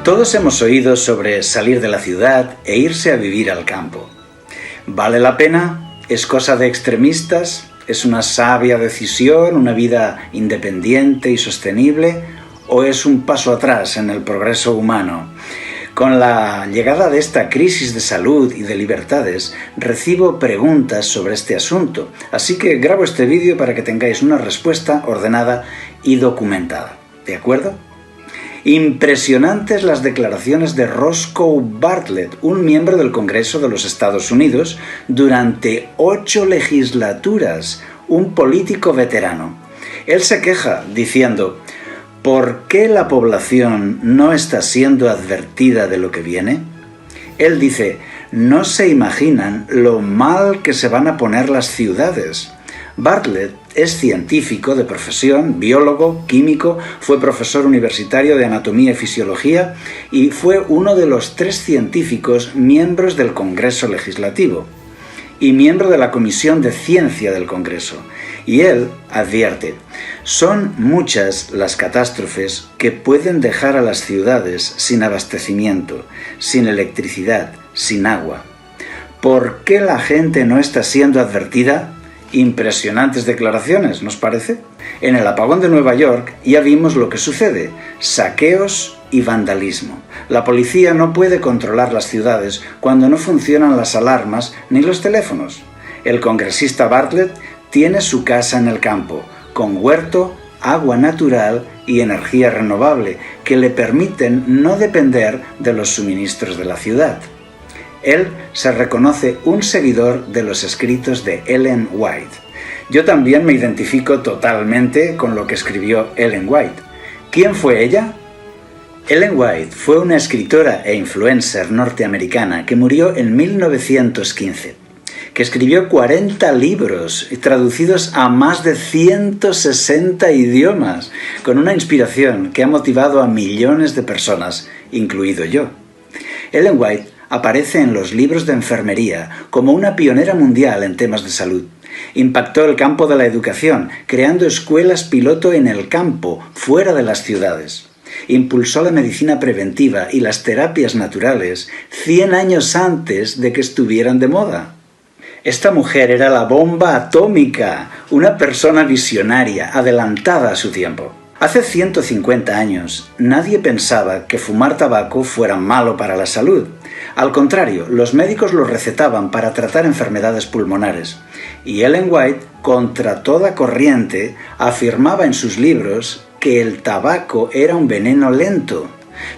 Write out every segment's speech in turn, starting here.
Todos hemos oído sobre salir de la ciudad e irse a vivir al campo. ¿Vale la pena? ¿Es cosa de extremistas? ¿Es una sabia decisión, una vida independiente y sostenible? ¿O es un paso atrás en el progreso humano? Con la llegada de esta crisis de salud y de libertades, recibo preguntas sobre este asunto, así que grabo este vídeo para que tengáis una respuesta ordenada y documentada. ¿De acuerdo? Impresionantes las declaraciones de Roscoe Bartlett, un miembro del Congreso de los Estados Unidos, durante 8 legislaturas, un político veterano. Él se queja diciendo: ¿por qué la población no está siendo advertida de lo que viene? Él dice: no se imaginan lo mal que se van a poner las ciudades. Bartlett es científico de profesión, biólogo, químico, fue profesor universitario de anatomía y fisiología y fue uno de los 3 científicos miembros del Congreso Legislativo y miembro de la Comisión de Ciencia del Congreso. Y él advierte: son muchas las catástrofes que pueden dejar a las ciudades sin abastecimiento, sin electricidad, sin agua. ¿Por qué la gente no está siendo advertida? Impresionantes declaraciones, ¿nos parece? En el apagón de Nueva York ya vimos lo que sucede: saqueos y vandalismo. La policía no puede controlar las ciudades cuando no funcionan las alarmas ni los teléfonos. El congresista Bartlett tiene su casa en el campo, con huerto, agua natural y energía renovable, que le permiten no depender de los suministros de la ciudad. Él se reconoce un seguidor de los escritos de Ellen White. Yo también me identifico totalmente con lo que escribió Ellen White. ¿Quién fue ella? Ellen White fue una escritora e influencer norteamericana que murió en 1915, que escribió 40 libros traducidos a más de 160 idiomas, con una inspiración que ha motivado a millones de personas, incluido yo. Ellen White aparece en los libros de enfermería como una pionera mundial en temas de salud. Impactó el campo de la educación, creando escuelas piloto en el campo, fuera de las ciudades. Impulsó la medicina preventiva y las terapias naturales 100 años antes de que estuvieran de moda. Esta mujer era la bomba atómica, una persona visionaria, adelantada a su tiempo. Hace 150 años, nadie pensaba que fumar tabaco fuera malo para la salud. Al contrario, los médicos lo recetaban para tratar enfermedades pulmonares. Y Ellen White, contra toda corriente, afirmaba en sus libros que el tabaco era un veneno lento.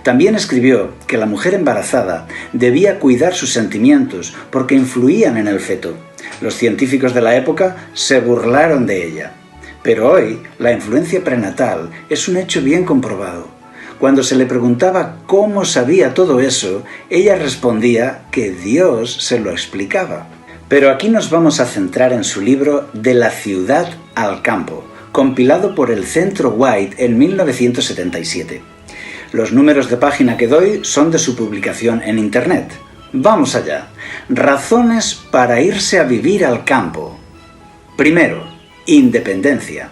También escribió que la mujer embarazada debía cuidar sus sentimientos porque influían en el feto. Los científicos de la época se burlaron de ella. Pero hoy, la influencia prenatal es un hecho bien comprobado. Cuando se le preguntaba cómo sabía todo eso, ella respondía que Dios se lo explicaba. Pero aquí nos vamos a centrar en su libro De la ciudad al campo, compilado por el Centro White en 1977. Los números de página que doy son de su publicación en Internet. Vamos allá. Razones para irse a vivir al campo. Primero, independencia.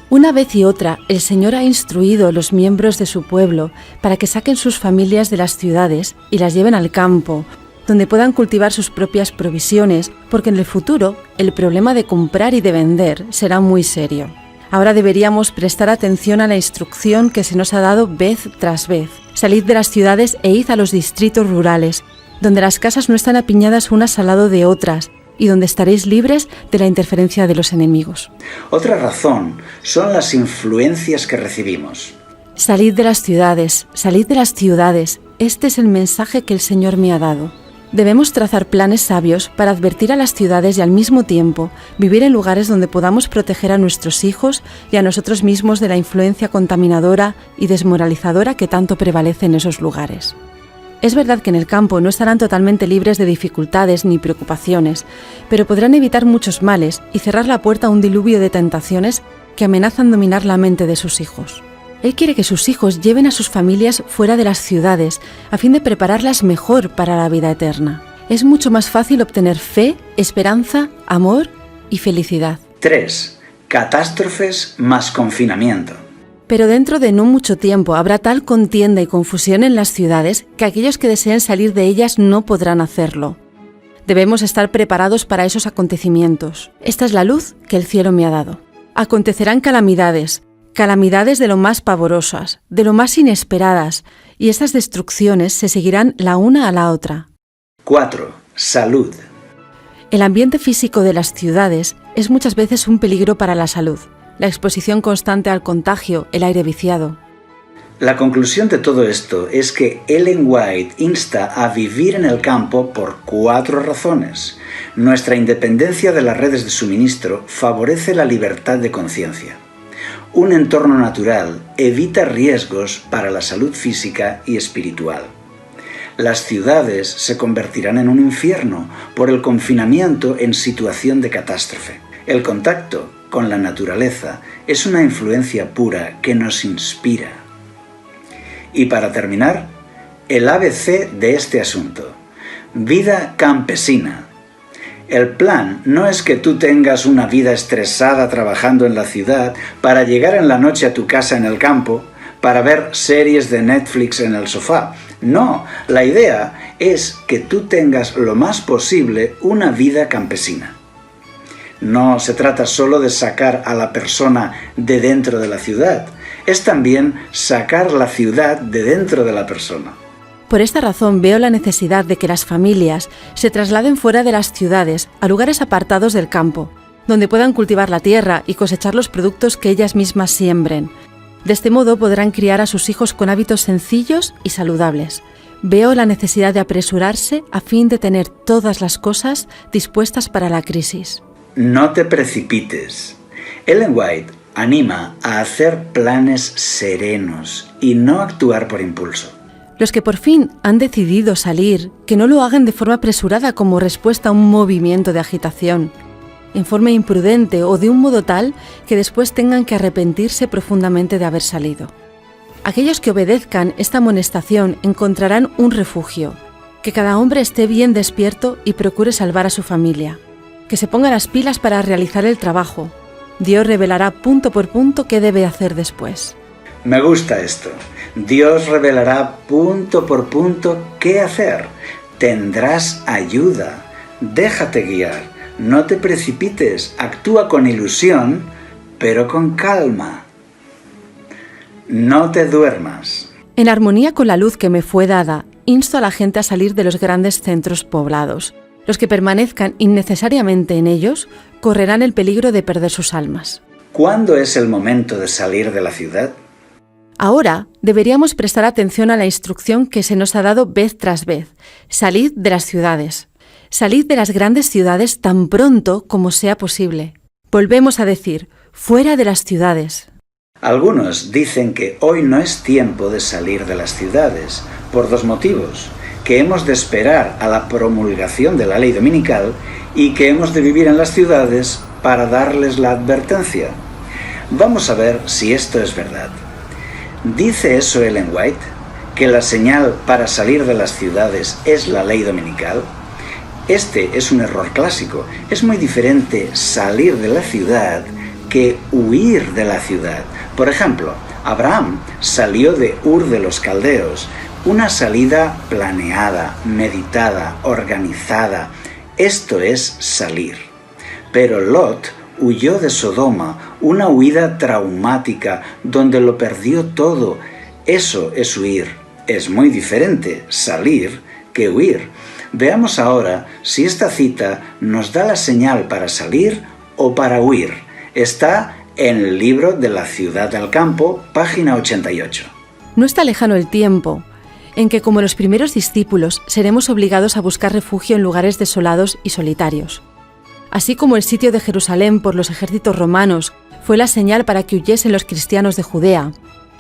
Una vez y otra, el Señor ha instruido a los miembros de su pueblo para que saquen sus familias de las ciudades y las lleven al campo, donde puedan cultivar sus propias provisiones, porque en el futuro el problema de comprar y de vender será muy serio. Ahora deberíamos prestar atención a la instrucción que se nos ha dado vez tras vez. Salid de las ciudades e id a los distritos rurales, donde las casas no están apiñadas unas al lado de otras, y donde estaréis libres de la interferencia de los enemigos. Otra razón son las influencias que recibimos. Salid de las ciudades, salid de las ciudades. Este es el mensaje que el Señor me ha dado. Debemos trazar planes sabios para advertir a las ciudades y al mismo tiempo vivir en lugares donde podamos proteger a nuestros hijos y a nosotros mismos de la influencia contaminadora y desmoralizadora que tanto prevalece en esos lugares. Es verdad que en el campo no estarán totalmente libres de dificultades ni preocupaciones, pero podrán evitar muchos males y cerrar la puerta a un diluvio de tentaciones que amenazan dominar la mente de sus hijos. Él quiere que sus hijos lleven a sus familias fuera de las ciudades, a fin de prepararlas mejor para la vida eterna. Es mucho más fácil obtener fe, esperanza, amor y felicidad. 3. Catástrofes más confinamiento. Pero dentro de no mucho tiempo habrá tal contienda y confusión en las ciudades que aquellos que deseen salir de ellas no podrán hacerlo. Debemos estar preparados para esos acontecimientos. Esta es la luz que el cielo me ha dado. Acontecerán calamidades, calamidades de lo más pavorosas, de lo más inesperadas, y estas destrucciones se seguirán la una a la otra. 4. Salud. El ambiente físico de las ciudades es muchas veces un peligro para la salud. La exposición constante al contagio, el aire viciado. La conclusión de todo esto es que Ellen White insta a vivir en el campo por 4 razones. Nuestra independencia de las redes de suministro favorece la libertad de conciencia. Un entorno natural evita riesgos para la salud física y espiritual. Las ciudades se convertirán en un infierno por el confinamiento en situación de catástrofe. El contacto con la naturaleza es una influencia pura que nos inspira. Y para terminar, el ABC de este asunto. Vida campesina. El plan no es que tú tengas una vida estresada trabajando en la ciudad para llegar en la noche a tu casa en el campo, para ver series de Netflix en el sofá. No, la idea es que tú tengas lo más posible una vida campesina. No se trata solo de sacar a la persona de dentro de la ciudad, es también sacar la ciudad de dentro de la persona. Por esta razón veo la necesidad de que las familias se trasladen fuera de las ciudades a lugares apartados del campo, donde puedan cultivar la tierra y cosechar los productos que ellas mismas siembren. De este modo podrán criar a sus hijos con hábitos sencillos y saludables. Veo la necesidad de apresurarse a fin de tener todas las cosas dispuestas para la crisis. No te precipites. Ellen White anima a hacer planes serenos y no actuar por impulso. Los que por fin han decidido salir, que no lo hagan de forma apresurada como respuesta a un movimiento de agitación, en forma imprudente o de un modo tal que después tengan que arrepentirse profundamente de haber salido. Aquellos que obedezcan esta amonestación encontrarán un refugio, que cada hombre esté bien despierto y procure salvar a su familia, que se ponga las pilas para realizar el trabajo. Dios revelará punto por punto qué debe hacer después. Me gusta esto. Dios revelará punto por punto qué hacer. Tendrás ayuda. Déjate guiar. No te precipites. Actúa con ilusión, pero con calma. No te duermas. En armonía con la luz que me fue dada, insto a la gente a salir de los grandes centros poblados. Los que permanezcan innecesariamente en ellos correrán el peligro de perder sus almas. ¿Cuándo es el momento de salir de la ciudad? Ahora deberíamos prestar atención a la instrucción que se nos ha dado vez tras vez. Salid de las ciudades. Salid de las grandes ciudades tan pronto como sea posible. Volvemos a decir, fuera de las ciudades. Algunos dicen que hoy no es tiempo de salir de las ciudades, por 2 motivos. Que hemos de esperar a la promulgación de la ley dominical y que hemos de vivir en las ciudades para darles la advertencia. Vamos a ver si esto es verdad. ¿Dice eso Ellen White? ¿Que la señal para salir de las ciudades es la ley dominical? Este es un error clásico. Es muy diferente salir de la ciudad que huir de la ciudad. Por ejemplo, Abraham salió de Ur de los Caldeos, una salida planeada, meditada, organizada. Esto es salir. Pero Lot huyó de Sodoma, una huida traumática donde lo perdió todo. Eso es huir. Es muy diferente salir que huir. Veamos ahora si esta cita nos da la señal para salir o para huir. Está en el libro de la Ciudad del Campo, página 88. No está lejano el tiempo en que, como los primeros discípulos, seremos obligados a buscar refugio en lugares desolados y solitarios. Así como el sitio de Jerusalén por los ejércitos romanos fue la señal para que huyesen los cristianos de Judea,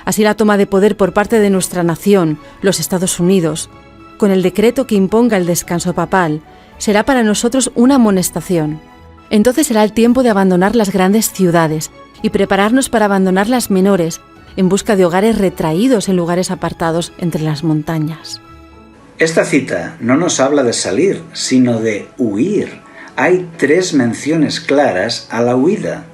así la toma de poder por parte de nuestra nación, los Estados Unidos, con el decreto que imponga el descanso papal, será para nosotros una amonestación. Entonces será el tiempo de abandonar las grandes ciudades y prepararnos para abandonar las menores, en busca de hogares retraídos en lugares apartados entre las montañas. Esta cita no nos habla de salir, sino de huir. Hay 3 menciones claras a la huida.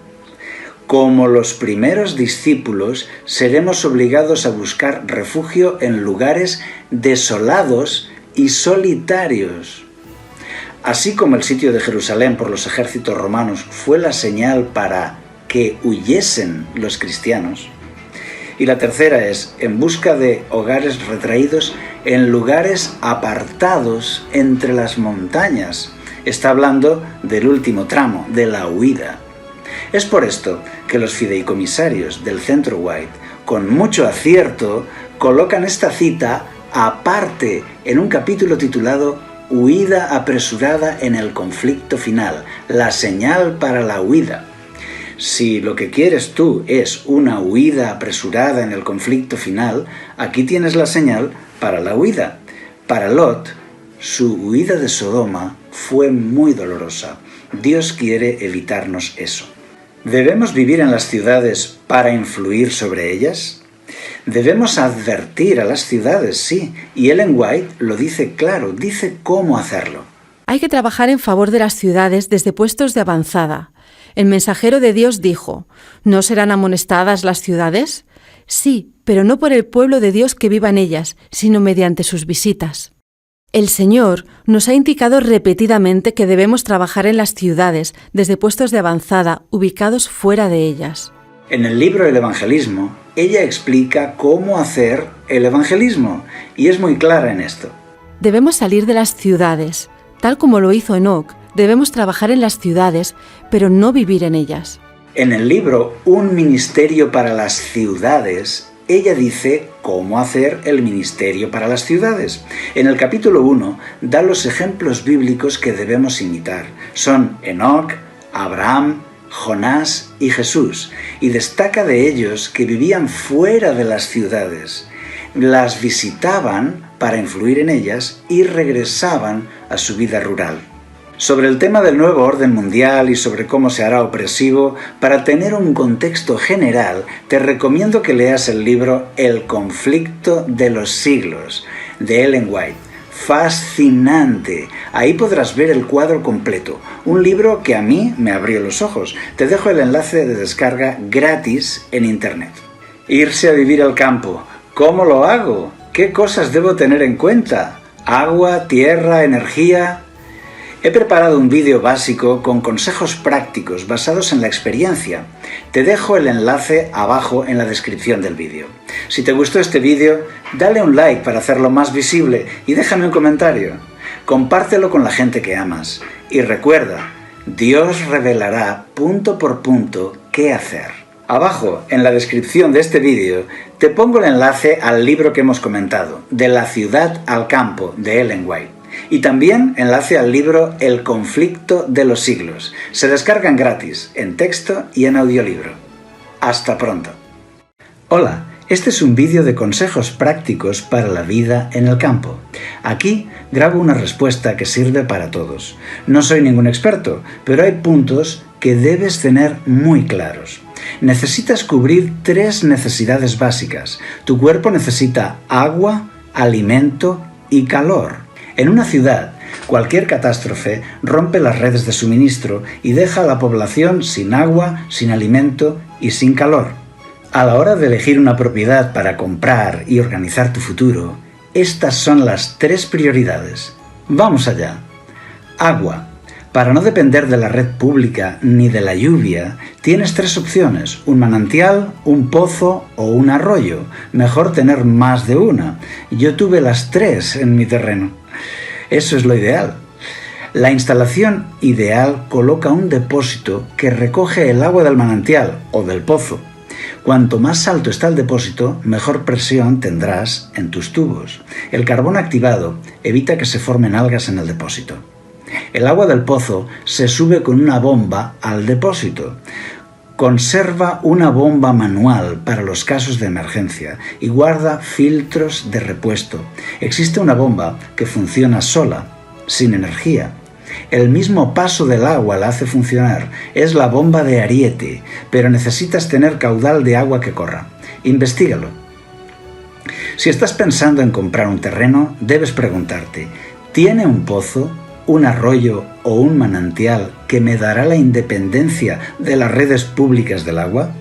Como los primeros discípulos, seremos obligados a buscar refugio en lugares desolados y solitarios. Así como el sitio de Jerusalén por los ejércitos romanos fue la señal para que huyesen los cristianos. Y la tercera es, en busca de hogares retraídos en lugares apartados entre las montañas. Está hablando del último tramo, de la huida. Es por esto que los fideicomisarios del Centro White, con mucho acierto, colocan esta cita aparte en un capítulo titulado Huida apresurada en el conflicto final, la señal para la huida. Si lo que quieres tú es una huida apresurada en el conflicto final, aquí tienes la señal para la huida. Para Lot, su huida de Sodoma fue muy dolorosa. Dios quiere evitarnos eso. ¿Debemos vivir en las ciudades para influir sobre ellas? Debemos advertir a las ciudades, sí, y Ellen White lo dice claro, dice cómo hacerlo. Hay que trabajar en favor de las ciudades desde puestos de avanzada. El mensajero de Dios dijo, ¿no serán amonestadas las ciudades? Sí, pero no por el pueblo de Dios que viva en ellas, sino mediante sus visitas. El Señor nos ha indicado repetidamente que debemos trabajar en las ciudades desde puestos de avanzada, ubicados fuera de ellas. En el libro El Evangelismo, ella explica cómo hacer el evangelismo, y es muy clara en esto. Debemos salir de las ciudades. Tal como lo hizo Enoc, debemos trabajar en las ciudades, pero no vivir en ellas. En el libro Un ministerio para las ciudades, ella dice cómo hacer el ministerio para las ciudades. En el capítulo 1 da los ejemplos bíblicos que debemos imitar. Son Enoc, Abraham, Jonás y Jesús, y destaca de ellos que vivían fuera de las ciudades. Las visitaban para influir en ellas y regresaban a su vida rural. Sobre el tema del nuevo orden mundial y sobre cómo se hará opresivo, para tener un contexto general, te recomiendo que leas el libro El conflicto de los siglos, de Ellen White. Fascinante. Ahí podrás ver el cuadro completo. Un libro que a mí me abrió los ojos. Te dejo el enlace de descarga gratis en internet. Irse a vivir al campo. ¿Cómo lo hago? ¿Qué cosas debo tener en cuenta? Agua, tierra, energía. He preparado un vídeo básico con consejos prácticos basados en la experiencia. Te dejo el enlace abajo en la descripción del vídeo. Si te gustó este vídeo, dale un like para hacerlo más visible y déjame un comentario. Compártelo con la gente que amas. Y recuerda, Dios revelará punto por punto qué hacer. Abajo, en la descripción de este vídeo, te pongo el enlace al libro que hemos comentado, De la ciudad al campo, de Ellen White. Y también enlace al libro El conflicto de los siglos. Se descargan gratis, en texto y en audiolibro. Hasta pronto. Hola, este es un vídeo de consejos prácticos para la vida en el campo. Aquí grabo una respuesta que sirve para todos. No soy ningún experto, pero hay puntos que debes tener muy claros. Necesitas cubrir 3 necesidades básicas. Tu cuerpo necesita agua, alimento y calor. En una ciudad, cualquier catástrofe rompe las redes de suministro y deja a la población sin agua, sin alimento y sin calor. A la hora de elegir una propiedad para comprar y organizar tu futuro, estas son las 3 prioridades. Vamos allá. Agua. Para no depender de la red pública ni de la lluvia, tienes 3 opciones: un manantial, un pozo o un arroyo. Mejor tener más de una. Yo tuve las 3 en mi terreno. Eso es lo ideal. La instalación ideal coloca un depósito que recoge el agua del manantial o del pozo. Cuanto más alto está el depósito, mejor presión tendrás en tus tubos. El carbón activado evita que se formen algas en el depósito. El agua del pozo se sube con una bomba al depósito. Conserva una bomba manual para los casos de emergencia y guarda filtros de repuesto. Existe una bomba que funciona sola, sin energía. El mismo paso del agua la hace funcionar. Es la bomba de Ariete, pero necesitas tener caudal de agua que corra. Investígalo. Si estás pensando en comprar un terreno, debes preguntarte: ¿tiene un pozo? un arroyo o un manantial que me dará la independencia de las redes públicas del agua?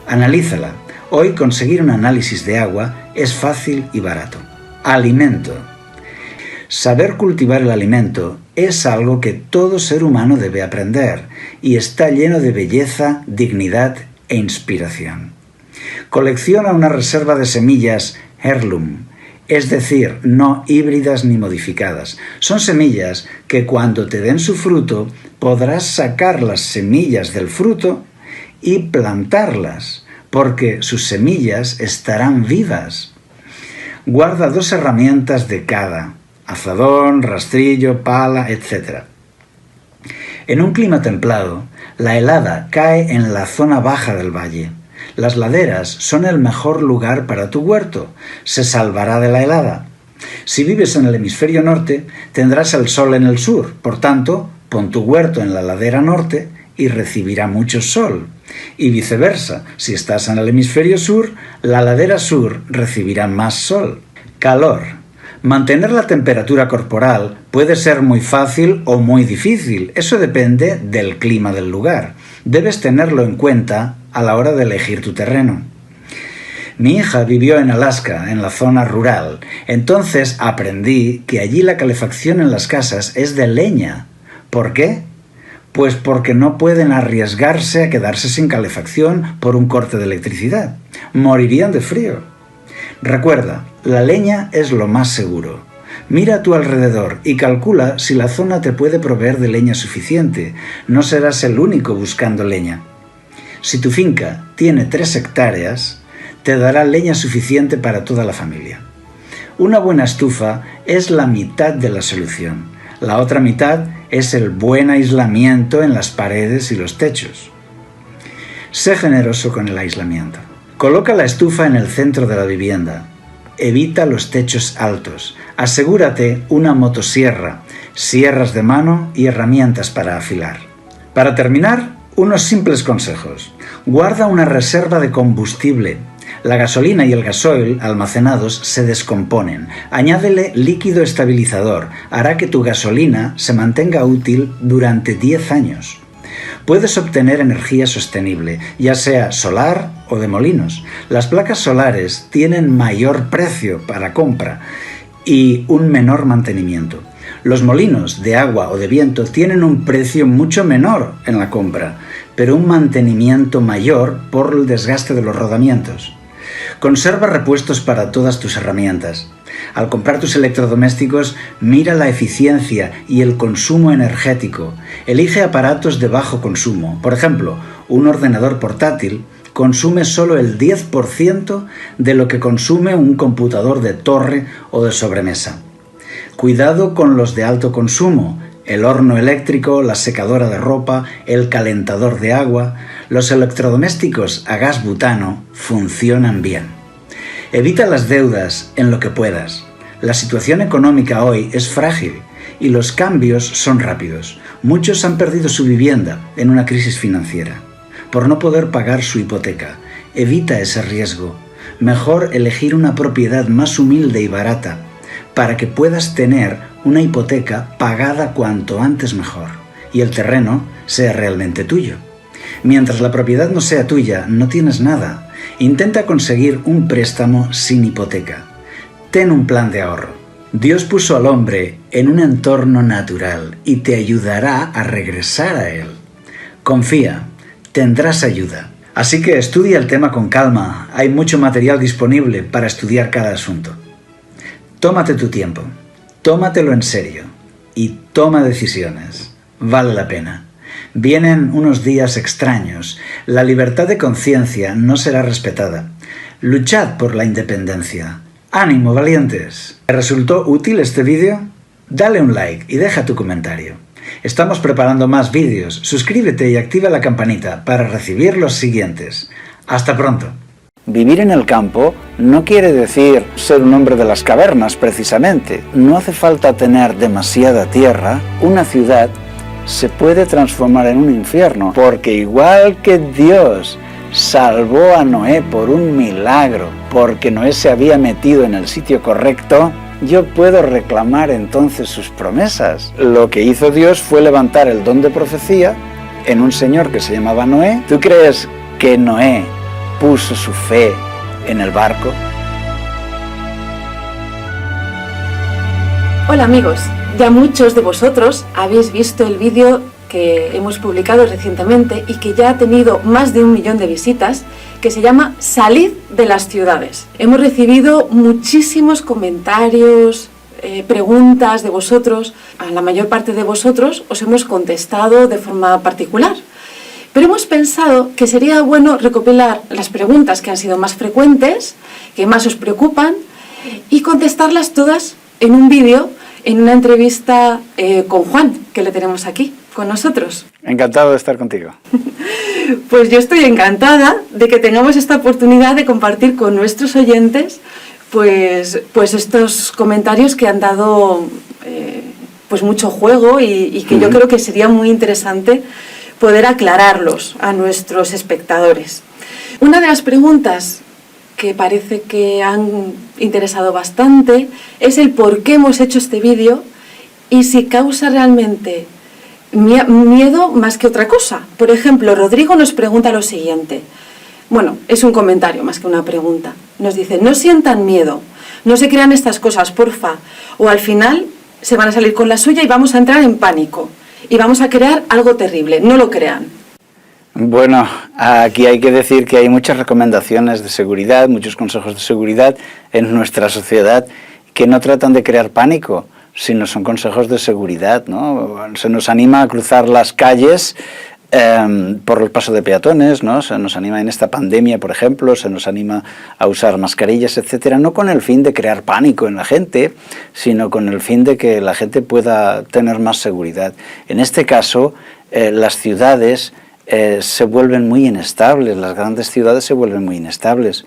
Analízala. Hoy conseguir un análisis de agua es fácil y barato. Alimento. Saber cultivar el alimento es algo que todo ser humano debe aprender y está lleno de belleza, dignidad e inspiración. Colecciona una reserva de semillas heirloom, es decir, no híbridas ni modificadas. Son semillas que cuando te den su fruto podrás sacar las semillas del fruto y plantarlas, porque sus semillas estarán vivas. Guarda 2 herramientas de cada: azadón, rastrillo, pala, etc. En un clima templado, la helada cae en la zona baja del valle. Las laderas son el mejor lugar para tu huerto. Se salvará de la helada. Si vives en el hemisferio norte, tendrás el sol en el sur. Por tanto, pon tu huerto en la ladera norte y recibirá mucho sol. Y viceversa, si estás en el hemisferio sur, la ladera sur recibirá más sol. Calor. Mantener la temperatura corporal puede ser muy fácil o muy difícil. Eso depende del clima del lugar. Debes tenerlo en cuenta a la hora de elegir tu terreno. Mi hija vivió en Alaska, en la zona rural. Entonces aprendí que allí la calefacción en las casas es de leña. ¿Por qué? Pues porque no pueden arriesgarse a quedarse sin calefacción por un corte de electricidad. Morirían de frío. Recuerda, la leña es lo más seguro. Mira a tu alrededor y calcula si la zona te puede proveer de leña suficiente. No serás el único buscando leña. Si tu finca tiene 3 hectáreas, te dará leña suficiente para toda la familia. Una buena estufa es la mitad de la solución. La otra mitad es el buen aislamiento en las paredes y los techos. Sé generoso con el aislamiento. Coloca la estufa en el centro de la vivienda. Evita los techos altos. Asegúrate una motosierra, sierras de mano y herramientas para afilar. Para terminar, unos simples consejos. Guarda una reserva de combustible. La gasolina y el gasoil almacenados se descomponen. Añádele líquido estabilizador. Hará que tu gasolina se mantenga útil durante 10 años. Puedes obtener energía sostenible, ya sea solar o de molinos. Las placas solares tienen mayor precio para compra y un menor mantenimiento. Los molinos de agua o de viento tienen un precio mucho menor en la compra, pero un mantenimiento mayor por el desgaste de los rodamientos. Conserva repuestos para todas tus herramientas. Al comprar tus electrodomésticos, mira la eficiencia y el consumo energético. Elige aparatos de bajo consumo. Por ejemplo, un ordenador portátil consume solo el 10% de lo que consume un computador de torre o de sobremesa. Cuidado con los de alto consumo. El horno eléctrico, la secadora de ropa, el calentador de agua. Los electrodomésticos a gas butano funcionan bien. Evita las deudas en lo que puedas. La situación económica hoy es frágil y los cambios son rápidos. Muchos han perdido su vivienda en una crisis financiera por no poder pagar su hipoteca. Evita ese riesgo. Mejor elegir una propiedad más humilde y barata para que puedas tener una hipoteca pagada cuanto antes mejor y el terreno sea realmente tuyo. Mientras la propiedad no sea tuya, no tienes nada. Intenta conseguir un préstamo sin hipoteca. Ten un plan de ahorro. Dios puso al hombre en un entorno natural y te ayudará a regresar a él. Confía, tendrás ayuda. Así que estudia el tema con calma. Hay mucho material disponible para estudiar cada asunto. Tómate tu tiempo, tómatelo en serio y toma decisiones. Vale la pena. Vienen unos días extraños. La libertad de conciencia no será respetada. Luchad por la independencia. ¡Ánimo, valientes! ¿Te resultó útil este vídeo? Dale un like y deja tu comentario. Estamos preparando más vídeos. Suscríbete y activa la campanita para recibir los siguientes. ¡Hasta pronto! Vivir en el campo no quiere decir ser un hombre de las cavernas, precisamente. No hace falta tener demasiada tierra. Una ciudad se puede transformar en un infierno, porque igual que Dios salvó a Noé por un milagro, porque Noé se había metido en el sitio correcto, yo puedo reclamar entonces sus promesas. Lo que hizo Dios fue levantar el don de profecía en un señor que se llamaba Noé. ¿Tú crees que Noé puso su fe en el barco? Hola amigos, ya muchos de vosotros habéis visto el vídeo que hemos publicado recientemente y que ya ha tenido más de 1 millón de visitas, que se llama Salid de las ciudades. Hemos recibido muchísimos comentarios, preguntas de vosotros. A la mayor parte de vosotros os hemos contestado de forma particular. Pero hemos pensado que sería bueno recopilar las preguntas que han sido más frecuentes, que más os preocupan, y contestarlas todas en un vídeo, en una entrevista con Juan, que le tenemos aquí con nosotros. Encantado de estar contigo. Pues yo estoy encantada de que tengamos esta oportunidad de compartir con nuestros oyentes pues estos comentarios que han dado pues mucho juego y que yo creo que sería muy interesante poder aclararlos a nuestros espectadores. Una de las preguntas que parece que han interesado bastante es el por qué hemos hecho este vídeo y si causa realmente miedo más que otra cosa. Por ejemplo, Rodrigo nos pregunta lo siguiente. Bueno, es un comentario más que una pregunta. Nos dice, no sientan miedo, no se crean estas cosas, porfa, o al final se van a salir con la suya y vamos a entrar en pánico y vamos a crear algo terrible, no lo crean. Bueno, aquí hay que decir que hay muchas recomendaciones de seguridad, muchos consejos de seguridad en nuestra sociedad que no tratan de crear pánico, sino son consejos de seguridad, ¿no? Se nos anima a cruzar las calles por el paso de peatones, ¿no? Se nos anima en esta pandemia, por ejemplo, se nos anima a usar mascarillas, etcétera, no con el fin de crear pánico en la gente, sino con el fin de que la gente pueda tener más seguridad. En este caso, las ciudades se vuelven muy inestables, las grandes ciudades se vuelven muy inestables.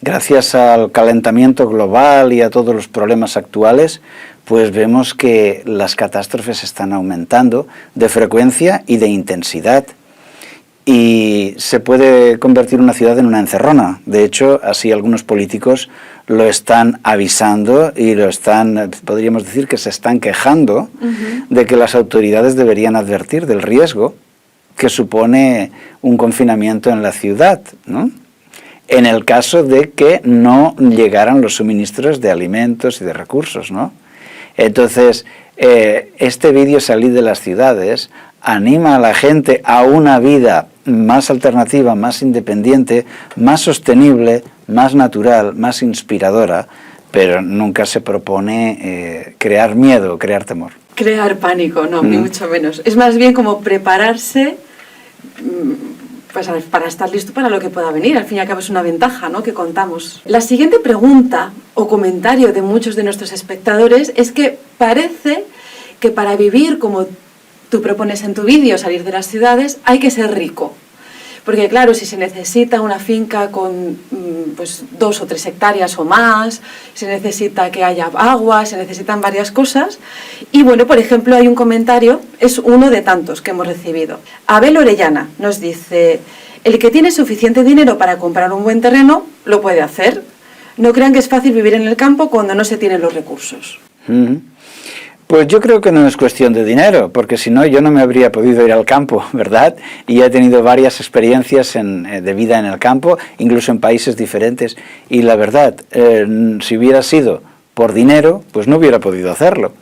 Gracias al calentamiento global y a todos los problemas actuales, pues vemos que las catástrofes están aumentando de frecuencia y de intensidad. Y se puede convertir una ciudad en una encerrona. De hecho, así algunos políticos lo están avisando y lo están, podríamos decir que se están quejando de que las autoridades deberían advertir del riesgo que supone un confinamiento en la ciudad, ¿no? En el caso de que no llegaran los suministros de alimentos y de recursos, ¿no? Entonces, este vídeo Salid de las ciudades anima a la gente a una vida más alternativa, más independiente, más sostenible, más natural, más inspiradora, pero nunca se propone crear miedo, crear temor. Crear pánico, no, ni mucho menos. Es más bien como prepararse pues, para estar listo para lo que pueda venir. Al fin y al cabo es una ventaja, ¿no?, que contamos. La siguiente pregunta o comentario de muchos de nuestros espectadores es que parece que para vivir como tú propones en tu vídeo, salir de las ciudades, hay que ser rico. Porque claro, si se necesita una finca con pues 2 o 3 hectáreas o más, se necesita que haya agua, se necesitan varias cosas. Y bueno, por ejemplo, hay un comentario, es uno de tantos que hemos recibido. Abel Orellana nos dice, el que tiene suficiente dinero para comprar un buen terreno, lo puede hacer. No crean que es fácil vivir en el campo cuando no se tienen los recursos. Pues yo creo que no es cuestión de dinero, porque si no yo no me habría podido ir al campo, ¿verdad? Y he tenido varias experiencias de vida en el campo, incluso en países diferentes, y la verdad, si hubiera sido por dinero, pues no hubiera podido hacerlo.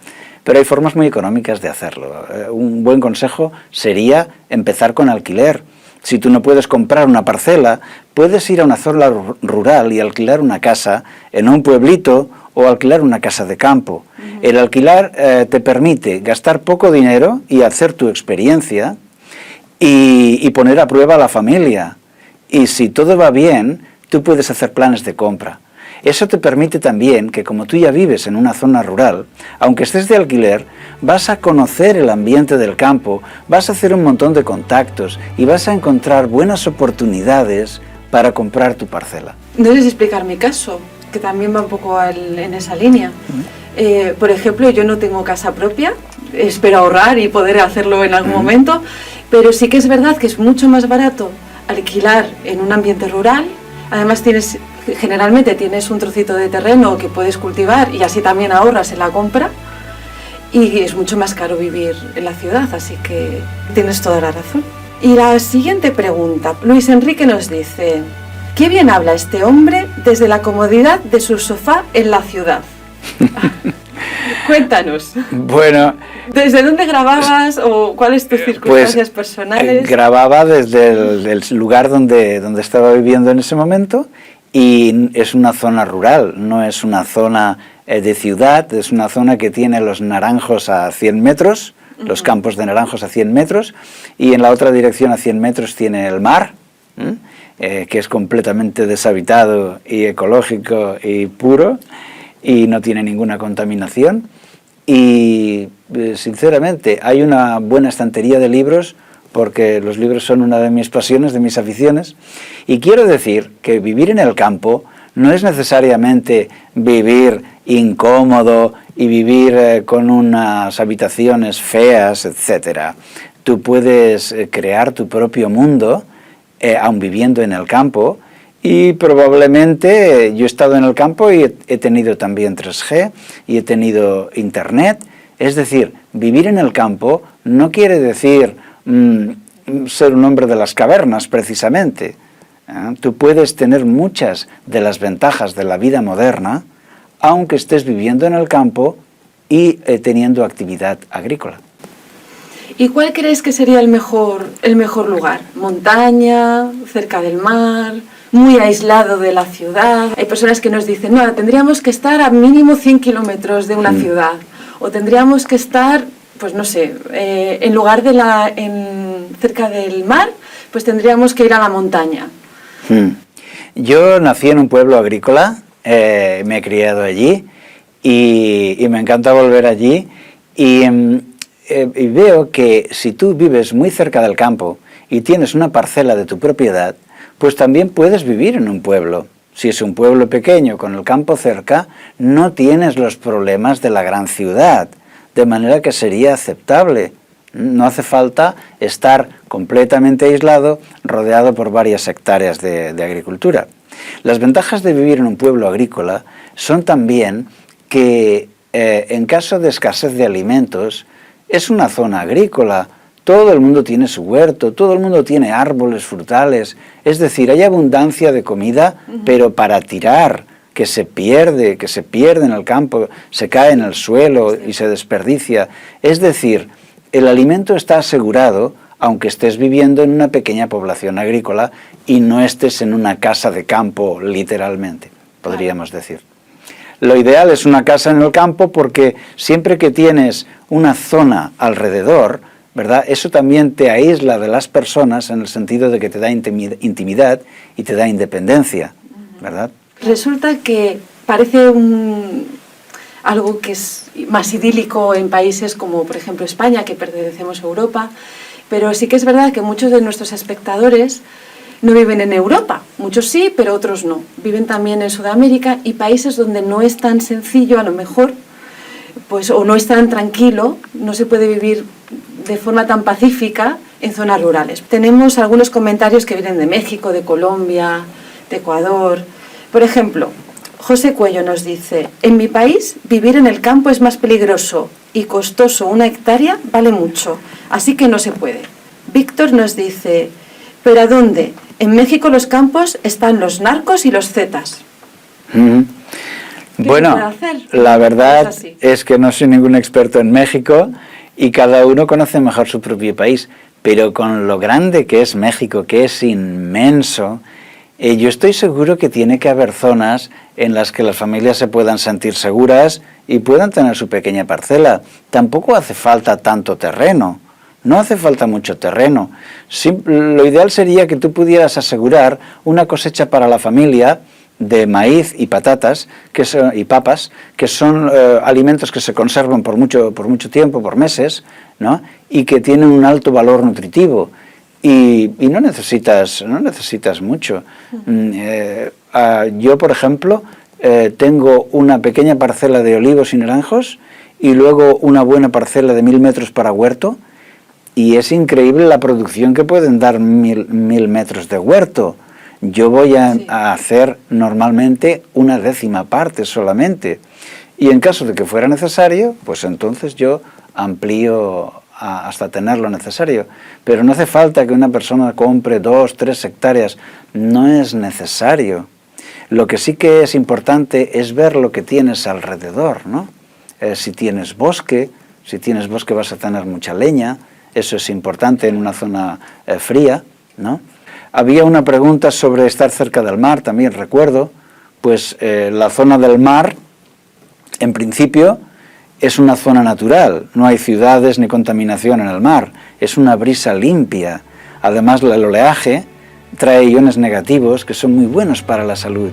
Pero hay formas muy económicas de hacerlo. Un buen consejo sería empezar con alquiler. Si tú no puedes comprar una parcela, puedes ir a una zona rural y alquilar una casa en un pueblito o alquilar una casa de campo. El alquilar te permite gastar poco dinero y hacer tu experiencia y poner a prueba a la familia. Y si todo va bien, tú puedes hacer planes de compra. Eso te permite también que, como tú ya vives en una zona rural, aunque estés de alquiler, vas a conocer el ambiente del campo, vas a hacer un montón de contactos y vas a encontrar buenas oportunidades para comprar tu parcela. No sé si explicar mi caso, que también va un poco en esa línea. Por ejemplo, yo no tengo casa propia, espero ahorrar y poder hacerlo en algún momento, pero sí que es verdad que es mucho más barato alquilar en un ambiente rural. Además tienes Generalmente tienes un trocito de terreno que puedes cultivar y así también ahorras en la compra, y es mucho más caro vivir en la ciudad, así que tienes toda la razón. Y la siguiente pregunta, Luis Enrique nos dice: ¿qué bien habla este hombre desde la comodidad de su sofá en la ciudad? Cuéntanos. Bueno, ¿Desde dónde grababas o cuáles tus circunstancias personales? Grababa desde el lugar donde estaba viviendo en ese momento, y es una zona rural, no es una zona de ciudad, es una zona que tiene los naranjos a 100 metros, los campos de naranjos a 100 metros, y en la otra dirección a 100 metros tiene el mar, que es completamente deshabitado y ecológico y puro, y no tiene ninguna contaminación. Y sinceramente hay una buena estantería de libros, porque los libros son una de mis pasiones, de mis aficiones, y quiero decir que vivir en el campo no es necesariamente vivir incómodo y vivir con unas habitaciones feas, etc. Tú puedes crear tu propio mundo, aun viviendo en el campo. Y probablemente yo he estado en el campo y he tenido también 3G y he tenido internet. Es decir, vivir en el campo no quiere decir ser un hombre de las cavernas, precisamente. Tú puedes tener muchas de las ventajas de la vida moderna, aunque estés viviendo en el campo y teniendo actividad agrícola. ¿Y cuál crees que sería el mejor lugar? ¿Montaña, cerca del mar, muy aislado de la ciudad? Hay personas que nos dicen: no, tendríamos que estar a mínimo 100 kilómetros de una ciudad, o tendríamos que estar, pues no sé, en lugar de cerca del mar, pues tendríamos que ir a la montaña. Yo nací en un pueblo agrícola, me he criado allí y me encanta volver allí, y veo que si tú vives muy cerca del campo y tienes una parcela de tu propiedad, pues también puedes vivir en un pueblo. Si es un pueblo pequeño con el campo cerca, no tienes los problemas de la gran ciudad, de manera que sería aceptable. No hace falta estar completamente aislado, rodeado por varias hectáreas de agricultura. Las ventajas de vivir en un pueblo agrícola son también que en caso de escasez de alimentos, es una zona agrícola, todo el mundo tiene su huerto, todo el mundo tiene árboles frutales, es decir, hay abundancia de comida, pero para tirar, que se pierde en el campo, se cae en el suelo y se desperdicia. Es decir, el alimento está asegurado, aunque estés viviendo en una pequeña población agrícola y no estés en una casa de campo, literalmente, podríamos decir. Lo ideal es una casa en el campo, porque siempre que tienes una zona alrededor, ¿verdad?, eso también te aísla de las personas, en el sentido de que te da intimidad y te da independencia, ¿verdad? Resulta que parece algo que es más idílico en países como, por ejemplo, España, que pertenecemos a Europa, pero sí que es verdad que muchos de nuestros espectadores no viven en Europa, muchos sí, pero otros no. Viven también en Sudamérica y países donde no es tan sencillo, a lo mejor, pues, o no es tan tranquilo, no se puede vivir de forma tan pacífica en zonas rurales. Tenemos algunos comentarios que vienen de México, de Colombia, de Ecuador. Por ejemplo, José Cuello nos dice: en mi país vivir en el campo es más peligroso y costoso, 1 hectárea vale mucho, así que no se puede. Víctor nos dice: ¿pero a dónde? En México los campos están los narcos y los zetas. Bueno, la verdad es que no soy ningún experto en México y cada uno conoce mejor su propio país, pero con lo grande que es México, que es inmenso, yo estoy seguro que tiene que haber zonas en las que las familias se puedan sentir seguras y puedan tener su pequeña parcela. Tampoco hace falta tanto terreno. No hace falta mucho terreno. Lo ideal sería que tú pudieras asegurar una cosecha para la familia de maíz y patatas y papas, que son alimentos que se conservan por mucho tiempo, por meses, ¿no?, y que tienen un alto valor nutritivo. Y no necesitas mucho. Yo, por ejemplo, tengo una pequeña parcela de olivos y naranjos y luego una buena parcela de 1000 metros para huerto. Y es increíble la producción que pueden dar 1000 metros de huerto. yo voy a hacer normalmente una 10ª parte solamente. Y en caso de que fuera necesario, pues entonces yo amplío hasta tener lo necesario. Pero no hace falta que una persona compre 2, 3 hectáreas, no es necesario. Lo que sí que es importante es ver lo que tienes alrededor, ¿no? Si tienes bosque vas a tener mucha leña, eso es importante en una zona fría, ¿no? Había una pregunta sobre estar cerca del mar, también recuerdo, pues la zona del mar, en principio, es una zona natural, no hay ciudades ni contaminación en el mar, es una brisa limpia. Además, el oleaje trae iones negativos que son muy buenos para la salud.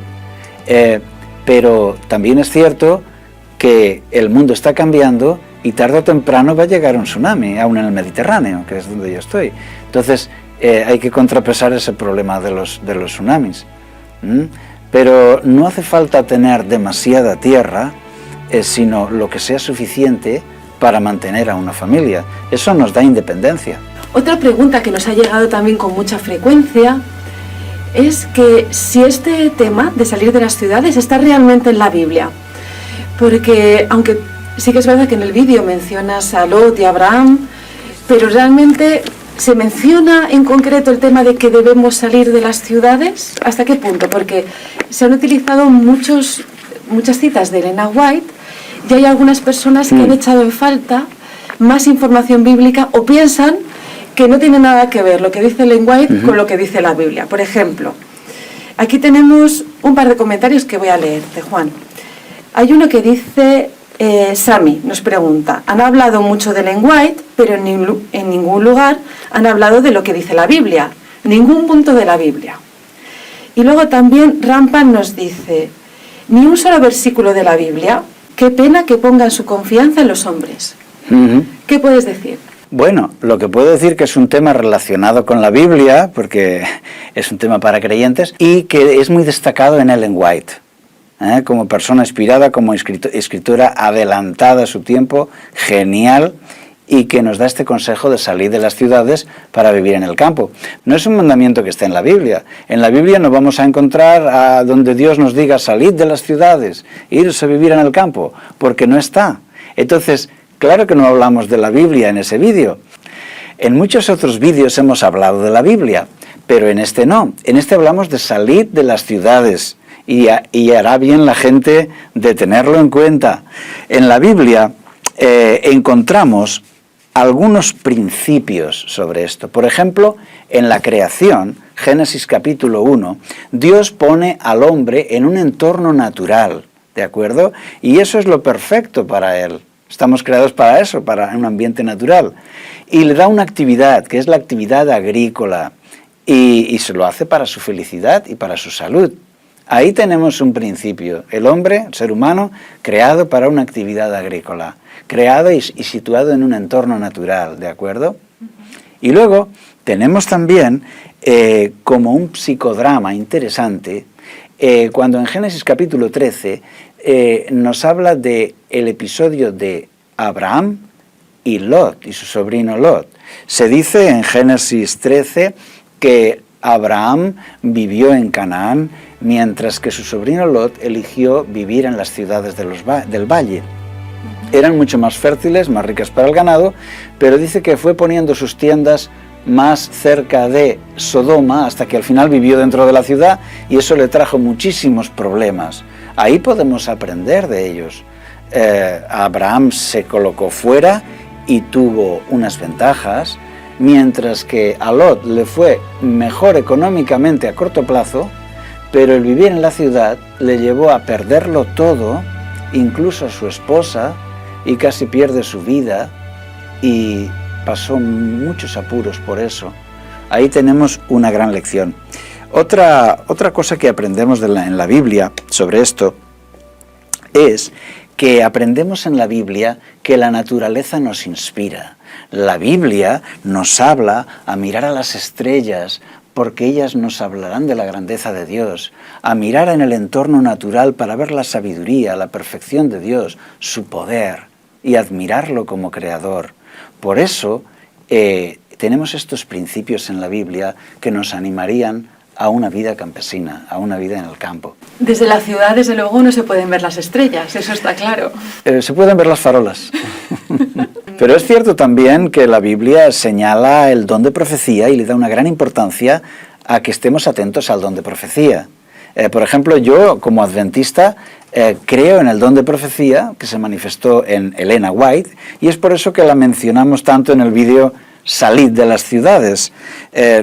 Pero también es cierto que el mundo está cambiando y tarde o temprano va a llegar un tsunami, aún en el Mediterráneo, que es donde yo estoy. Entonces, hay que contrapesar ese problema de los tsunamis. Pero no hace falta tener demasiada tierra, sino lo que sea suficiente para mantener a una familia. Eso nos da independencia. Otra pregunta que nos ha llegado también con mucha frecuencia es que si este tema de salir de las ciudades está realmente en la Biblia. Porque, aunque sí que es verdad que en el vídeo mencionas a Lot y a Abraham, pero realmente ¿se menciona en concreto el tema de que debemos salir de las ciudades? ¿Hasta qué punto? Porque se han utilizado muchas citas de Elena White y hay algunas personas que han echado en falta más información bíblica o piensan que no tiene nada que ver lo que dice Ellen White con lo que dice la Biblia. Por ejemplo, aquí tenemos un par de comentarios que voy a leerte, Juan. Hay uno que dice, Sami nos pregunta, han hablado mucho de Ellen White, pero en ningún lugar han hablado de lo que dice la Biblia, ningún punto de la Biblia. Y luego también Rampan nos dice, ni un solo versículo de la Biblia, qué pena que pongan su confianza en los hombres. ¿Qué puedes decir? Bueno, lo que puedo decir que es un tema relacionado con la Biblia, porque es un tema para creyentes, y que es muy destacado en Ellen White, como persona inspirada, como escritora adelantada a su tiempo, genial, y que nos da este consejo de salir de las ciudades para vivir en el campo. No es un mandamiento que esté en la Biblia. En la Biblia no vamos a encontrar a donde Dios nos diga salid de las ciudades, irse a vivir en el campo, porque no está. Entonces, claro que no hablamos de la Biblia en ese vídeo. En muchos otros vídeos hemos hablado de la Biblia, pero en este no. En este hablamos de salir de las ciudades y hará bien la gente de tenerlo en cuenta. En la Biblia encontramos algunos principios sobre esto. Por ejemplo, en la creación, Génesis capítulo 1, Dios pone al hombre en un entorno natural, ¿de acuerdo? Y eso es lo perfecto para él. Estamos creados para eso, para un ambiente natural. Y le da una actividad, que es la actividad agrícola, y se lo hace para su felicidad y para su salud. Ahí tenemos un principio. El hombre, el ser humano, creado para una actividad agrícola, creado y situado en un entorno natural, ¿de acuerdo? Y luego tenemos también como un psicodrama interesante, cuando en Génesis capítulo 13 nos habla del episodio de Abraham y Lot, y su sobrino Lot. Se dice en Génesis 13 que Abraham vivió en Canaán, mientras que su sobrino Lot eligió vivir en las ciudades del valle. Eran mucho más fértiles, más ricas para el ganado, pero dice que fue poniendo sus tiendas más cerca de Sodoma hasta que al final vivió dentro de la ciudad y eso le trajo muchísimos problemas. Ahí podemos aprender de ellos. Abraham se colocó fuera y tuvo unas ventajas, mientras que a Lot le fue mejor económicamente a corto plazo, pero el vivir en la ciudad le llevó a perderlo todo, incluso a su esposa, y casi pierde su vida, y pasó muchos apuros por eso. Ahí tenemos una gran lección. Otra cosa que aprendemos en la Biblia sobre esto es que aprendemos en la Biblia que la naturaleza nos inspira. La Biblia nos habla a mirar a las estrellas, porque ellas nos hablarán de la grandeza de Dios, a mirar en el entorno natural para ver la sabiduría, la perfección de Dios, su poder, y admirarlo como creador. Por eso tenemos estos principios en la Biblia que nos animarían a una vida campesina, a una vida en el campo. Desde la ciudad, desde luego, no se pueden ver las estrellas, eso está claro. Se pueden ver las farolas. Pero es cierto también que la Biblia señala el don de profecía y le da una gran importancia a que estemos atentos al don de profecía. Por ejemplo, yo como adventista creo en el don de profecía que se manifestó en Elena White, y es por eso que la mencionamos tanto en el vídeo Salid de las ciudades.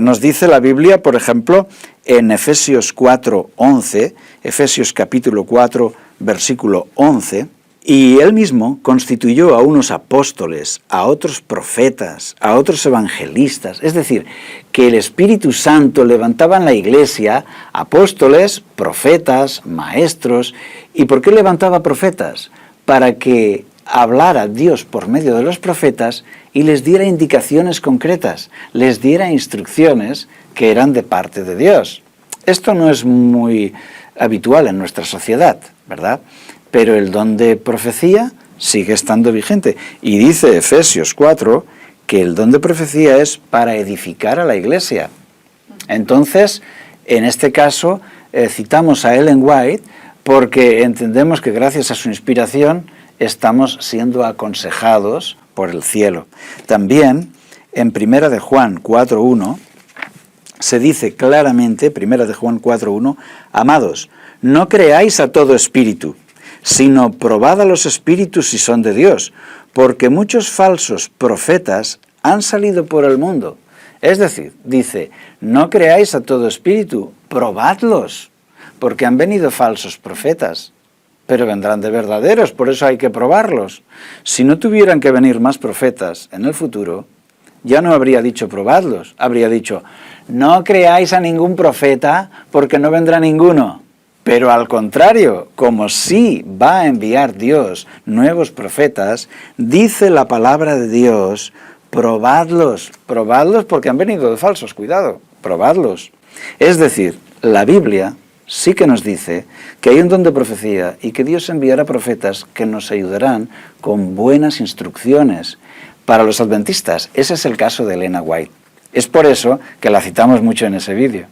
Nos dice la Biblia, por ejemplo, en Efesios 4:11, Efesios capítulo 4, versículo 11, y él mismo constituyó a unos apóstoles, a otros profetas, a otros evangelistas. Es decir, que el Espíritu Santo levantaba en la iglesia apóstoles, profetas, maestros. ¿Y por qué levantaba profetas? Para que hablara Dios por medio de los profetas y les diera indicaciones concretas, les diera instrucciones que eran de parte de Dios. Esto no es muy habitual en nuestra sociedad, ¿verdad? Pero el don de profecía sigue estando vigente. Y dice Efesios 4 que el don de profecía es para edificar a la iglesia. Entonces, en este caso, citamos a Ellen White porque entendemos que gracias a su inspiración estamos siendo aconsejados por el cielo. También, en 1 de Juan 4:1, se dice claramente, 1 de Juan 4:1, amados, no creáis a todo espíritu, sino probad a los espíritus si son de Dios, porque muchos falsos profetas han salido por el mundo. Es decir, dice, no creáis a todo espíritu, probadlos, porque han venido falsos profetas, pero vendrán de verdaderos, por eso hay que probarlos. Si no tuvieran que venir más profetas en el futuro, ya no habría dicho probadlos, habría dicho, no creáis a ningún profeta, porque no vendrá ninguno. Pero al contrario, como sí va a enviar Dios nuevos profetas, dice la palabra de Dios, probadlos porque han venido de falsos, cuidado, probadlos. Es decir, la Biblia sí que nos dice que hay un don de profecía y que Dios enviará profetas que nos ayudarán con buenas instrucciones. Para los adventistas, ese es el caso de Elena White. Es por eso que la citamos mucho en ese vídeo.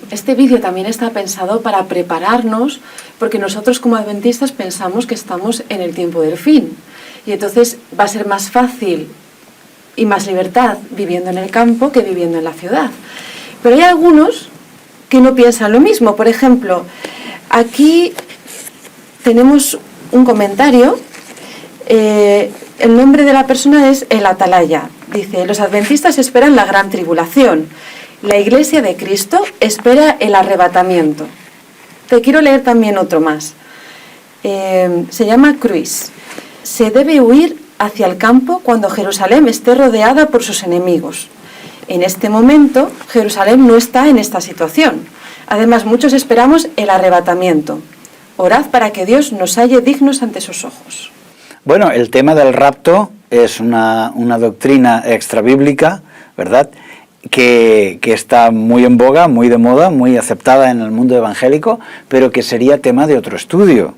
Este vídeo también está pensado para prepararnos, porque nosotros como adventistas pensamos que estamos en el tiempo del fin. Y entonces va a ser más fácil y más libertad viviendo en el campo que viviendo en la ciudad. Pero hay algunos que no piensan lo mismo. Por ejemplo, aquí tenemos un comentario. El nombre de la persona es El Atalaya. Dice, los adventistas esperan la gran tribulación. La Iglesia de Cristo espera el arrebatamiento. Te quiero leer también otro más. Se llama Cruis. Se debe huir hacia el campo cuando Jerusalén esté rodeada por sus enemigos. En este momento, Jerusalén no está en esta situación. Además, muchos esperamos el arrebatamiento. Orad para que Dios nos halle dignos ante sus ojos. Bueno, el tema del rapto es una doctrina extrabíblica, ¿verdad?, que está muy en boga, muy de moda, muy aceptada en el mundo evangélico, pero que sería tema de otro estudio.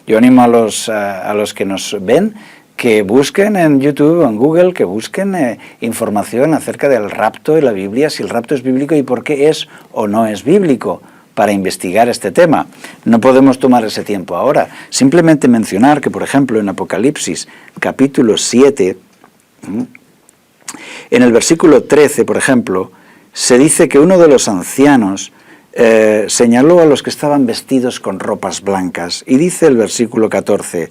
Yo animo a los que nos ven que busquen en YouTube o en Google, que busquen información acerca del rapto y la Biblia, si el rapto es bíblico y por qué es o no es bíblico, para investigar este tema. No podemos tomar ese tiempo ahora. Simplemente mencionar que, por ejemplo, en Apocalipsis, capítulo 7, en el versículo 13, por ejemplo, se dice que uno de los ancianos señaló a los que estaban vestidos con ropas blancas. Y dice el versículo 14,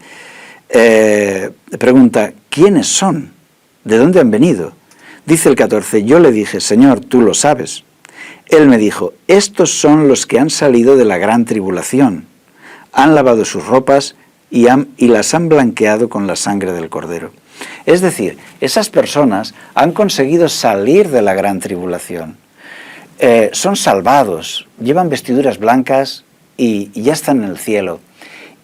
pregunta, ¿quiénes son? ¿De dónde han venido? Dice el 14, yo le dije, Señor, tú lo sabes. Él me dijo, estos son los que han salido de la gran tribulación. Han lavado sus ropas y las han blanqueado con la sangre del Cordero. Es decir, esas personas han conseguido salir de la gran tribulación. Son salvados, llevan vestiduras blancas y ya están en el cielo.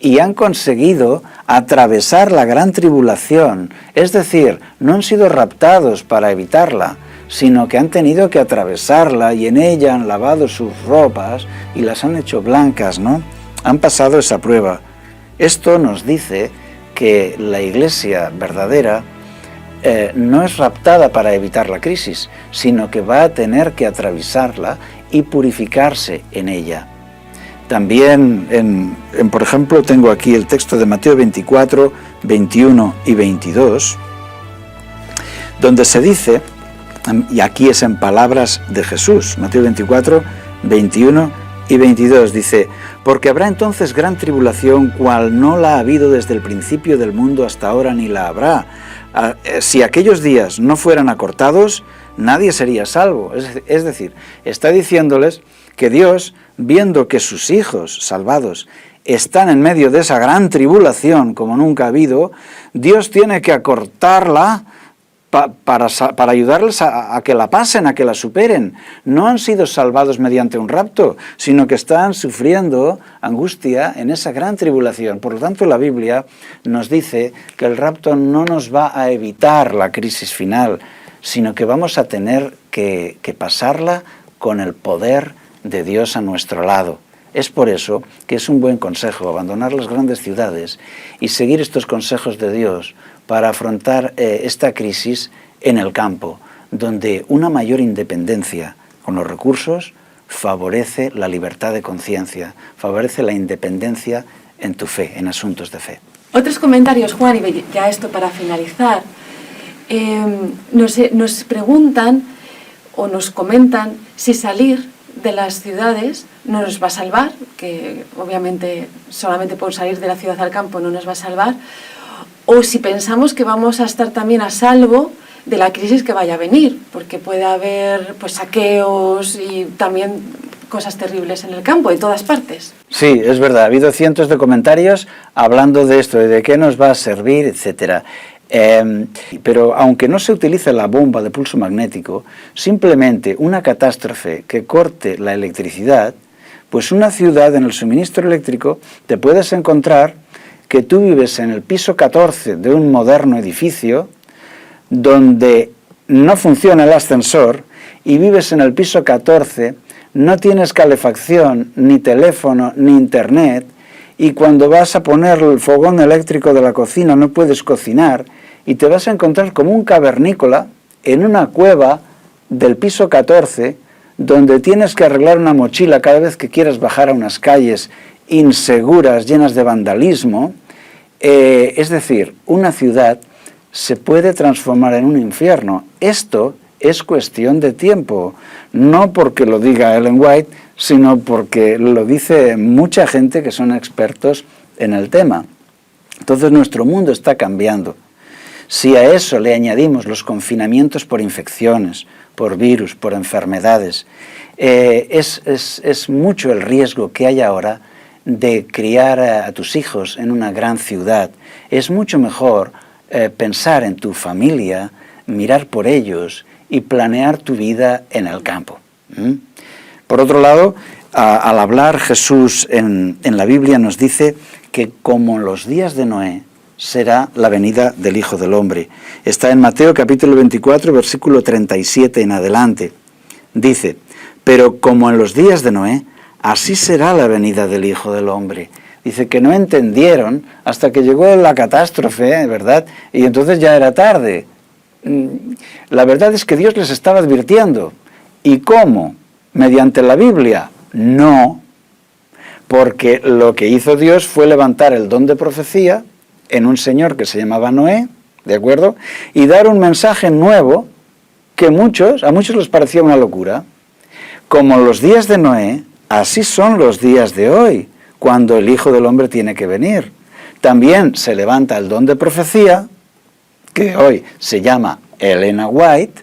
Y han conseguido atravesar la gran tribulación. Es decir, no han sido raptados para evitarla, sino que han tenido que atravesarla y en ella han lavado sus ropas y las han hecho blancas, ¿no? Han pasado esa prueba. Esto nos dice que la iglesia verdadera no es raptada para evitar la crisis, sino que va a tener que atravesarla y purificarse en ella. También, por ejemplo, tengo aquí el texto de Mateo 24, 21 y 22, donde se dice, y aquí es en palabras de Jesús, Mateo 24, 21 y 22, dice: porque habrá entonces gran tribulación, cual no la ha habido desde el principio del mundo hasta ahora, ni la habrá. Si aquellos días no fueran acortados, nadie sería salvo. Es decir, está diciéndoles que Dios, viendo que sus hijos salvados están en medio de esa gran tribulación como nunca ha habido, Dios tiene que acortarla para ayudarles a que la pasen, a que la superen. No han sido salvados mediante un rapto, sino que están sufriendo angustia en esa gran tribulación. Por lo tanto, la Biblia nos dice que el rapto no nos va a evitar la crisis final, sino que vamos a tener que pasarla con el poder de Dios a nuestro lado. Es por eso que es un buen consejo abandonar las grandes ciudades y seguir estos consejos de Dios para afrontar esta crisis en el campo, donde una mayor independencia con los recursos favorece la libertad de conciencia, favorece la independencia en tu fe, en asuntos de fe. Otros comentarios, Juan, y ya esto para finalizar, nos preguntan o nos comentan si salir de las ciudades no nos va a salvar, que obviamente solamente por salir de la ciudad al campo no nos va a salvar, o si pensamos que vamos a estar también a salvo de la crisis que vaya a venir, porque puede haber pues saqueos y también cosas terribles en el campo, en todas partes. Sí, es verdad, ha habido cientos de comentarios hablando de esto, de qué nos va a servir, etcétera. Pero aunque no se utilice la bomba de pulso magnético, simplemente una catástrofe que corte la electricidad, pues una ciudad en el suministro eléctrico te puedes encontrar que tú vives en el piso 14 de un moderno edificio donde no funciona el ascensor y vives en el piso 14, no tienes calefacción, ni teléfono, ni internet, y cuando vas a poner el fogón eléctrico de la cocina no puedes cocinar y te vas a encontrar como un cavernícola en una cueva del piso 14 donde tienes que arreglar una mochila cada vez que quieras bajar a unas calles inseguras, llenas de vandalismo. Es decir, una ciudad se puede transformar en un infierno. Esto es cuestión de tiempo, no porque lo diga Ellen White, sino porque lo dice mucha gente que son expertos en el tema. Entonces nuestro mundo está cambiando. Si a eso le añadimos los confinamientos por infecciones, por virus, por enfermedades, es mucho el riesgo que hay ahora de criar a tus hijos en una gran ciudad. Es mucho mejor pensar en tu familia, mirar por ellos y planear tu vida en el campo. Por otro lado, al hablar Jesús en la Biblia nos dice que como en los días de Noé será la venida del Hijo del Hombre. Está en Mateo capítulo 24, versículo 37 en adelante. Dice: pero como en los días de Noé, así será la venida del Hijo del Hombre. Dice que no entendieron hasta que llegó la catástrofe, ¿verdad? Y entonces ya era tarde. La verdad es que Dios les estaba advirtiendo. ¿Y cómo? ¿Mediante la Biblia? No, porque lo que hizo Dios fue levantar el don de profecía en un señor que se llamaba Noé, ¿de acuerdo? Y dar un mensaje nuevo que a muchos les parecía una locura. Como los días de Noé, así son los días de hoy, cuando el Hijo del Hombre tiene que venir. También se levanta el don de profecía, que hoy se llama Ellen White,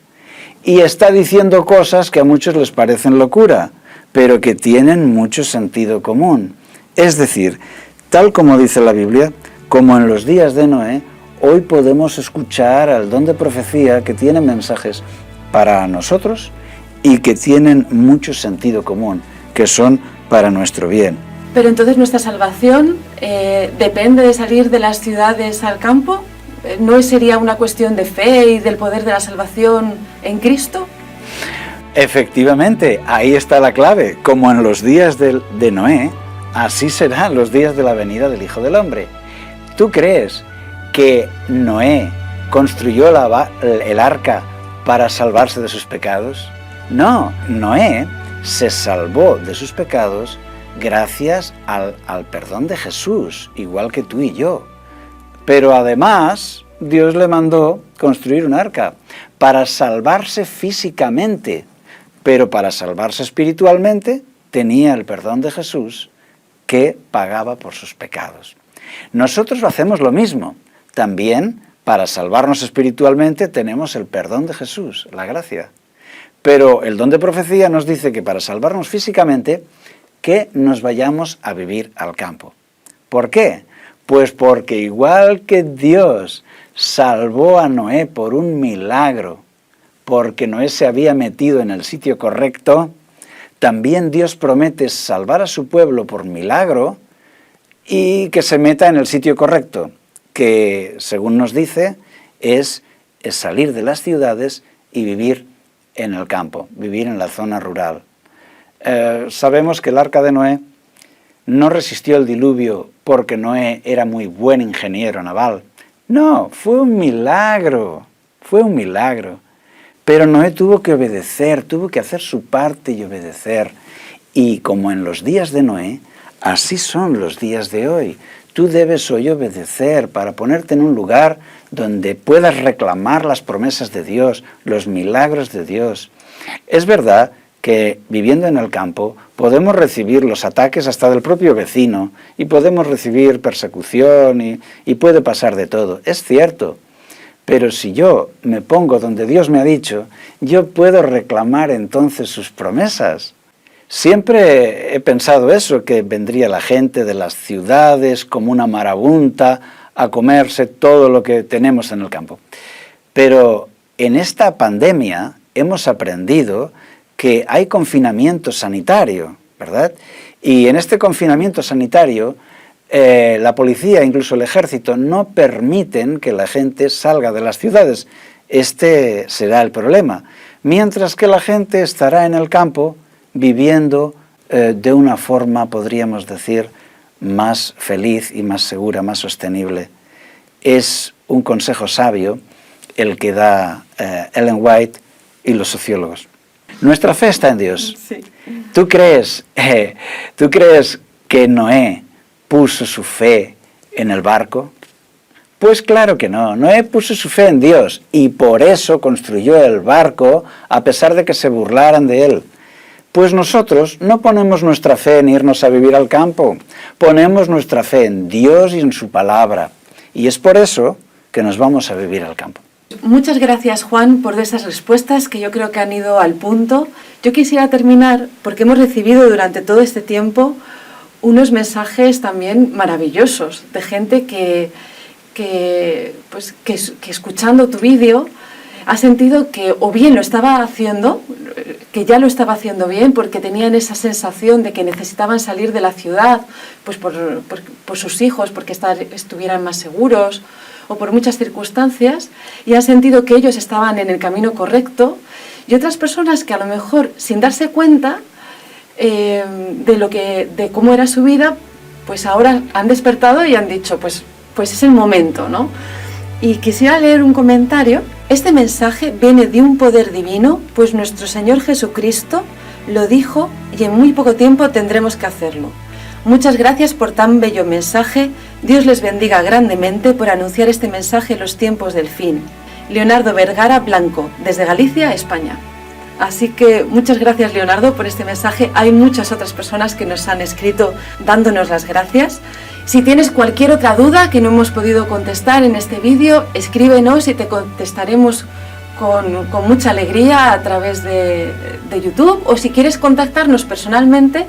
y está diciendo cosas que a muchos les parecen locura, pero que tienen mucho sentido común. Es decir, tal como dice la Biblia, como en los días de Noé, hoy podemos escuchar al don de profecía que tiene mensajes para nosotros y que tienen mucho sentido común, que son para nuestro bien. Pero entonces nuestra salvación depende de salir de las ciudades al campo. ¿No sería una cuestión de fe y del poder de la salvación en Cristo? Efectivamente, ahí está la clave. Como en los días de Noé, así serán los días de la venida del Hijo del Hombre. ¿Tú crees que Noé construyó el arca para salvarse de sus pecados? No, Noé se salvó de sus pecados gracias al perdón de Jesús, igual que tú y yo. Pero además, Dios le mandó construir un arca para salvarse físicamente, pero para salvarse espiritualmente tenía el perdón de Jesús que pagaba por sus pecados. Nosotros hacemos lo mismo. También, para salvarnos espiritualmente, tenemos el perdón de Jesús, la gracia. Pero el don de profecía nos dice que para salvarnos físicamente, que nos vayamos a vivir al campo. ¿Por qué? Pues porque igual que Dios salvó a Noé por un milagro, porque Noé se había metido en el sitio correcto, también Dios promete salvar a su pueblo por milagro y que se meta en el sitio correcto, que según nos dice es salir de las ciudades y vivir en el campo, vivir en la zona rural. Sabemos que el arca de Noé no resistió el diluvio porque Noé era muy buen ingeniero naval. No, fue un milagro. Pero Noé tuvo que obedecer, tuvo que hacer su parte y obedecer. Y como en los días de Noé, así son los días de hoy. Tú debes hoy obedecer para ponerte en un lugar donde puedas reclamar las promesas de Dios, los milagros de Dios. Es verdad que viviendo en el campo podemos recibir los ataques hasta del propio vecino y podemos recibir persecución y puede pasar de todo. Es cierto, pero si yo me pongo donde Dios me ha dicho, yo puedo reclamar entonces sus promesas. Siempre he pensado eso, que vendría la gente de las ciudades como una marabunta a comerse todo lo que tenemos en el campo. Pero en esta pandemia hemos aprendido que hay confinamiento sanitario, ¿verdad? Y en este confinamiento sanitario, la policía, incluso el ejército, no permiten que la gente salga de las ciudades. Este será el problema. Mientras que la gente estará en el campo viviendo de una forma, podríamos decir, más feliz y más segura, más sostenible. Es un consejo sabio el que da Ellen White y los sociólogos. Nuestra fe está en Dios. Sí. ¿Tú crees que Noé puso su fe en el barco? Pues claro que no. Noé puso su fe en Dios y por eso construyó el barco a pesar de que se burlaran de él. Pues nosotros no ponemos nuestra fe en irnos a vivir al campo, ponemos nuestra fe en Dios y en su palabra. Y es por eso que nos vamos a vivir al campo. Muchas gracias, Juan, por esas respuestas que yo creo que han ido al punto. Yo quisiera terminar porque hemos recibido durante todo este tiempo unos mensajes también maravillosos de gente que escuchando tu vídeo ha sentido que o bien lo estaba haciendo, que ya lo estaba haciendo bien porque tenían esa sensación de que necesitaban salir de la ciudad pues por sus hijos, porque estuvieran más seguros o por muchas circunstancias, y han sentido que ellos estaban en el camino correcto, y otras personas que a lo mejor sin darse cuenta de cómo era su vida, pues ahora han despertado y han dicho pues es el momento, ¿no? Y quisiera leer un comentario. Este mensaje viene de un poder divino, pues nuestro Señor Jesucristo lo dijo y en muy poco tiempo tendremos que hacerlo. Muchas gracias por tan bello mensaje. Dios les bendiga grandemente por anunciar este mensaje en los tiempos del fin. Leonardo Vergara Blanco, desde Galicia, España. Así que muchas gracias, Leonardo, por este mensaje. Hay muchas otras personas que nos han escrito dándonos las gracias. Si tienes cualquier otra duda que no hemos podido contestar en este vídeo, escríbenos y te contestaremos con mucha alegría a través de YouTube, o si quieres contactarnos personalmente,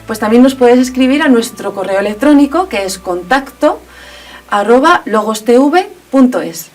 pues también nos puedes escribir a nuestro correo electrónico, que es contacto@logostv.es.